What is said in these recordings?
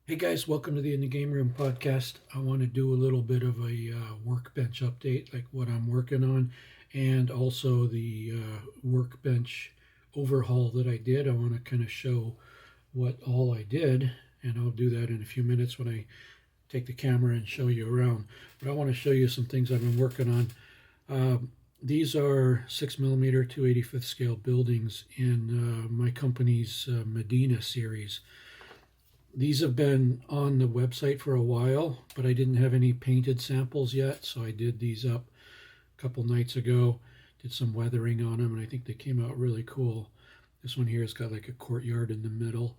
Hey guys, welcome to the In the Game Room podcast. I want to do a little bit of a workbench update, like what I'm working on, and also the workbench overhaul that I did. I want to kind of show what all I did, and I'll do that in a few minutes when I take the camera and show you around. But I want to show you some things I've been working on. These are 6mm 2/85th scale buildings in my company's Medina series. These have been on the website for a while, but I didn't have any painted samples yet, so I did these up a couple nights ago, did some weathering on them, and I think they came out really cool. This one here has got like a courtyard in the middle.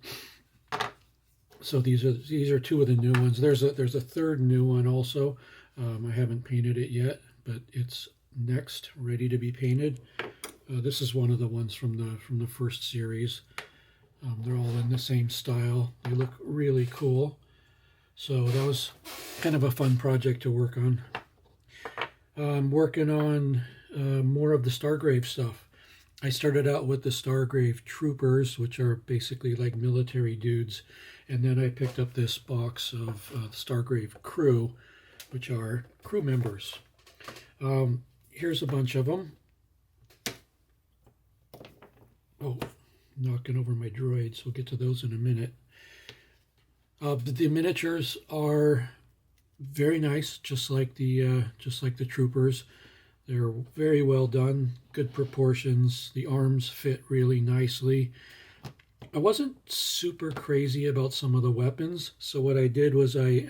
So these are two of the new ones. There's a third new one also. I haven't painted it yet, but it's next, ready to be painted. This is one of the ones from the first series. They're all in the same style. They look really cool. So that was kind of a fun project to work on. I'm working on more of the Stargrave stuff. I started out with the Stargrave Troopers, which are basically like military dudes. And then I picked up this box of Stargrave Crew, which are crew members. Here's a bunch of them. Oh, knocking over my droids. We'll get to those in a minute. The miniatures are very nice, just like the troopers. They're very well done, good proportions. The arms fit really nicely. I wasn't super crazy about some of the weapons, so what I did was I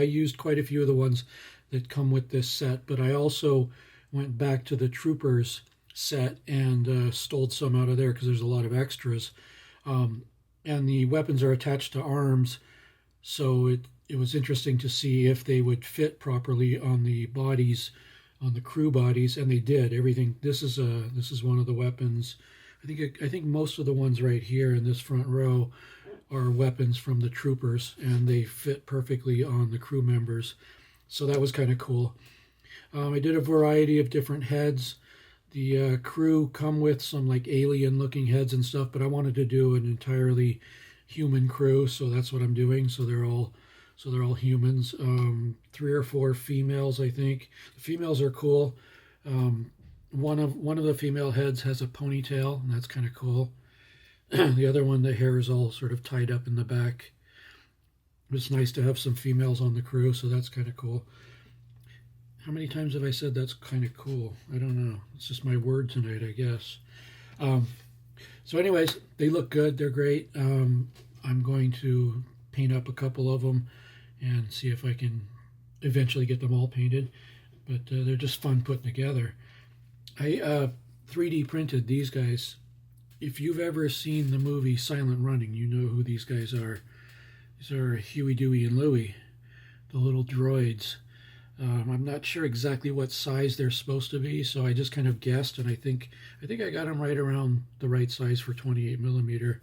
used quite a few of the ones that come with this set, but I also went back to the troopers set and stole some out of there because there's a lot of extras. And the weapons are attached to arms, so it was interesting to see if they would fit properly on the bodies, on the crew bodies, and they did. Everything. This is one of the weapons. I think most of the ones right here in this front row are weapons from the troopers, and they fit perfectly on the crew members. So that was kind of cool. I did a variety of different heads. The crew come with some like alien looking heads and stuff, but I wanted to do an entirely human crew, so that's what I'm doing. So they're all humans. 3 or 4 females, I think. The females are cool. One of the female heads has a ponytail, and that's kind of cool. The other one, the hair is all sort of tied up in the back. It's nice to have some females on the crew, so that's kind of cool. How many times have I said that's kind of cool? I don't know. It's just my word tonight, I guess. So anyways, they look good. They're great. I'm going to paint up a couple of them and see if I can eventually get them all painted. But they're just fun putting together. I 3D printed these guys. If you've ever seen the movie Silent Running, you know who these guys are. These are Huey, Dewey, and Louie, the little droids. I'm not sure exactly what size they're supposed to be, so I just kind of guessed, and I think I got them right around the right size for 28mm.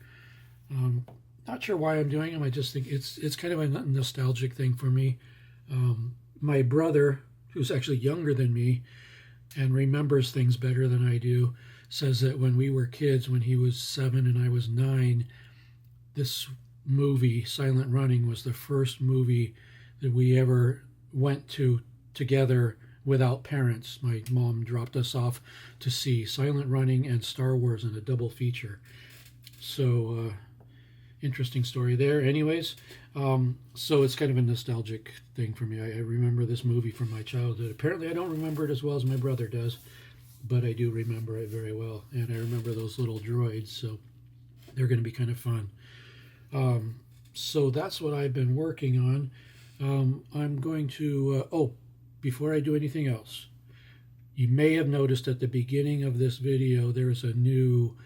Not sure why I'm doing them. I just think it's kind of a nostalgic thing for me. My brother, who's actually younger than me and remembers things better than I do, says that when we were kids, when he was 7 and I was 9, this movie, Silent Running, was the first movie that we ever went to together without parents. My mom dropped us off to see Silent Running and Star Wars in a double feature. So interesting story there. Anyways, so it's kind of a nostalgic thing for me. I remember this movie from my childhood. Apparently I don't remember it as well as my brother does, but I do remember it very well, and I remember those little droids, so they're going to be kind of fun. So that's what I've been working on. I'm going to, before I do anything else, you may have noticed at the beginning of this video there's a new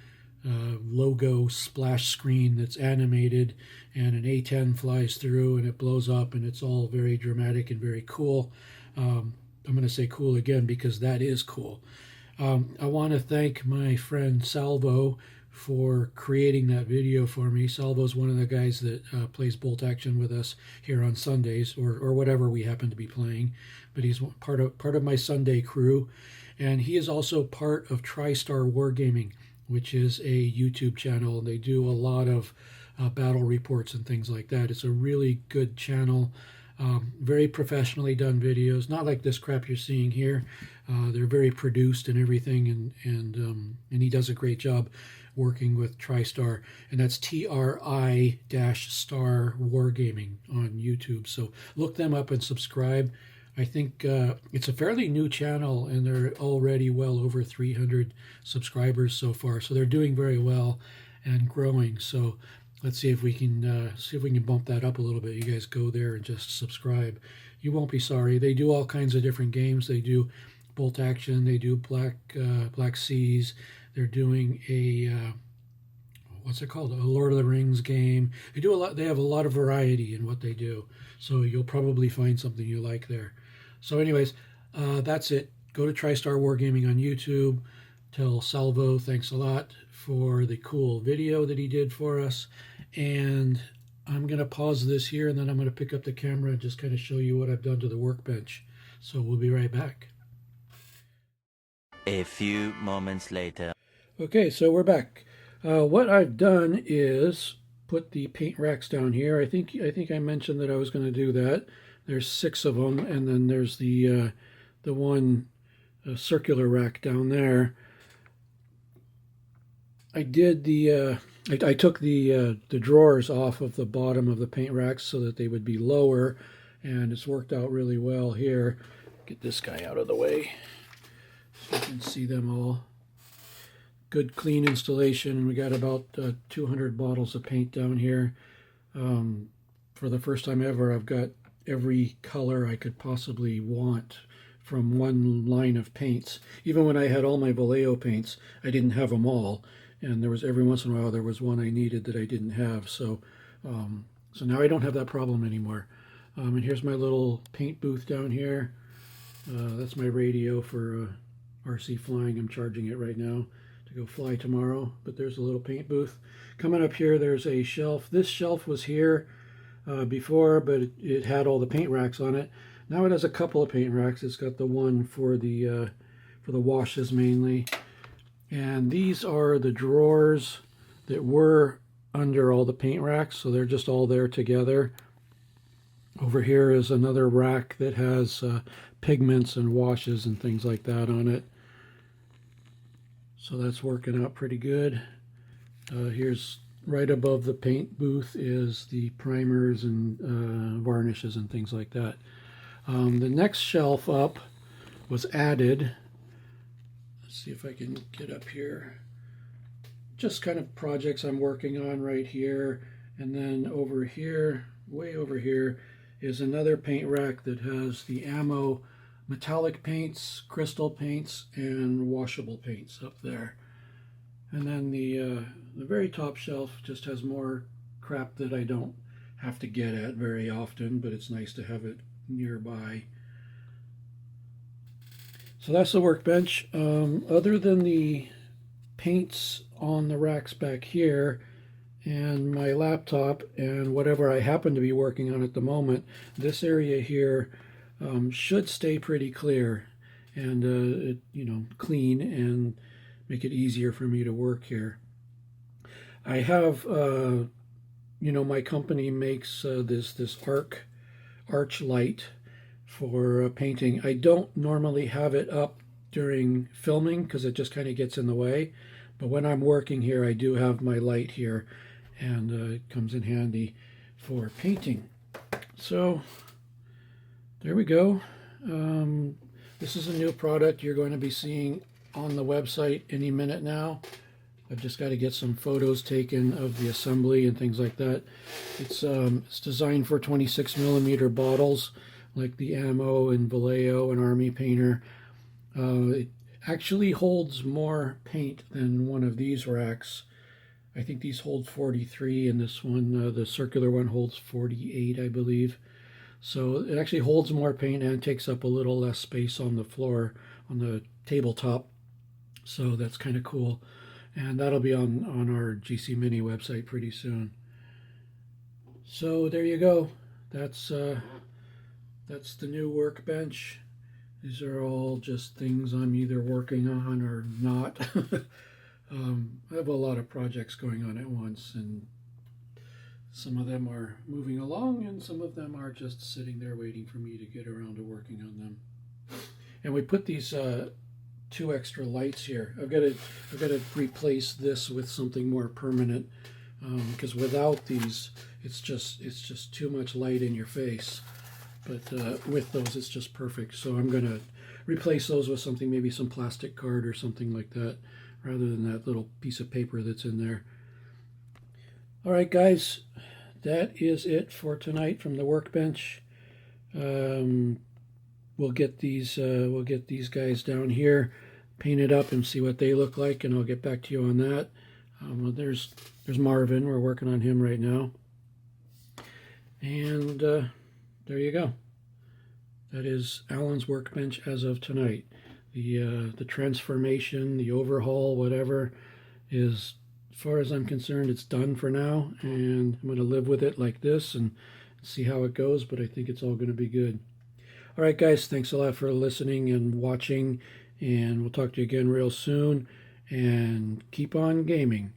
logo splash screen that's animated, and an A10 flies through and it blows up, and it's all very dramatic and very cool. I'm going to say cool again because that is cool. I want to thank my friend Salvo for creating that video for me. Salvo's one of the guys that plays Bolt Action with us here on Sundays, or whatever we happen to be playing. But he's part of my Sunday crew, and he is also part of TriStar Wargaming, which is a YouTube channel. They do a lot of battle reports and things like that. It's a really good channel. Very professionally done videos, not like this crap you're seeing here. They're very produced and everything, and he does a great job working with TriStar, and that's TRI-Star Wargaming on YouTube. So look them up and subscribe. I think it's a fairly new channel, and they're already well over 300 subscribers so far. So they're doing very well and growing. So let's see if we can bump that up a little bit. You guys go there and just subscribe. You won't be sorry. They do all kinds of different games. They do bolt action. They do Black Seas. They're doing a what's it called? A Lord of the Rings game. They do a lot. They have a lot of variety in what they do. So you'll probably find something you like there. So anyways, that's it. Go to TriStar Wargaming on YouTube. Tell Salvo thanks a lot for the cool video that he did for us. And I'm going to pause this here, and then I'm going to pick up the camera and just kind of show you what I've done to the workbench. So we'll be right back. A few moments later. Okay, so we're back. What I've done is put the paint racks down here. I think I mentioned that I was going to do that. There's 6 of them, and then there's the one circular rack down there. I did I took the drawers off of the bottom of the paint racks so that they would be lower, and it's worked out really well here. Get this guy out of the way so you can see them all. Good clean installation. We got about 200 bottles of paint down here. For the first time ever, I've got every color I could possibly want from one line of paints. Even when I had all my Vallejo paints, I didn't have them all, and there was every once in a while there was one I needed that I didn't have. So so now I don't have that problem anymore. And here's my little paint booth down here. That's my radio for RC flying. I'm charging it right now to go fly tomorrow. But there's a little paint booth. Coming up here, there's a shelf. This shelf was here before, but it had all the paint racks on it. Now it has a couple of paint racks. It's got the one for the washes mainly. And these are the drawers that were under all the paint racks, so they're just all there together. Over here is another rack that has pigments and washes and things like that on it. So that's working out pretty good. Here's right above the paint booth is the primers and varnishes and things like that. The next shelf up was added. Let's see if I can get up here. Just kind of projects I'm working on right here. And then over here, way over here, is another paint rack that has the ammo, metallic paints, crystal paints, and washable paints up there. And then the very top shelf just has more crap that I don't have to get at very often, but it's nice to have it nearby. So that's the workbench. Other than the paints on the racks back here and my laptop and whatever I happen to be working on at the moment, this area here should stay pretty clear and clean and make it easier for me to work here. I have my company makes this arch light for painting. I don't normally have it up during filming because it just kind of gets in the way, but when I'm working here I do have my light here, and it comes in handy for painting. So there we go. This is a new product you're going to be seeing on the website any minute now. I've just got to get some photos taken of the assembly and things like that. It's designed for 26mm bottles, like the ammo and Vallejo and Army Painter. It actually holds more paint than one of these racks. I think these hold 43, and this one, the circular one, holds 48, I believe. So it actually holds more paint and takes up a little less space on the floor, on the tabletop. So that's kind of cool. And that'll be on our GC Mini website pretty soon. So there you go. That's the new workbench. These are all just things I'm either working on or not. I have a lot of projects going on at once, and Some of them are moving along, and some of them are just sitting there waiting for me to get around to working on them. And we put these two extra lights here. I've got to replace this with something more permanent, because without these, it's just too much light in your face. But with those, it's just perfect. So I'm going to replace those with something, maybe some plastic card or something like that, rather than that little piece of paper that's in there. All right, guys, that is it for tonight from the workbench. We'll get these guys down here painted up and see what they look like, and I'll get back to you on that. There's Marvin. We're working on him right now, and there you go. That is Alan's workbench as of tonight. The transformation, the overhaul, whatever, is, as far as I'm concerned, it's done for now, and I'm going to live with it like this and see how it goes, but I think it's all going to be good. All right, guys, thanks a lot for listening and watching, and we'll talk to you again real soon, and keep on gaming.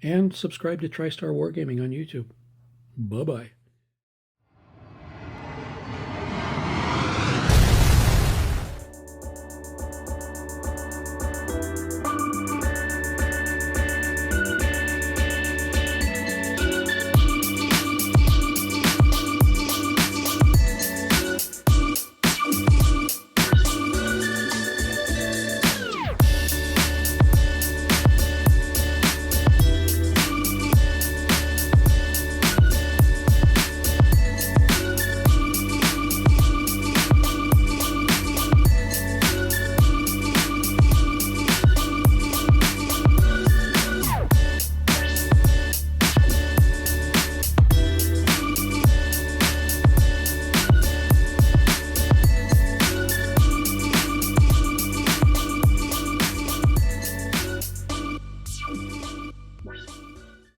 And subscribe to TriStar Wargaming on YouTube. Bye-bye.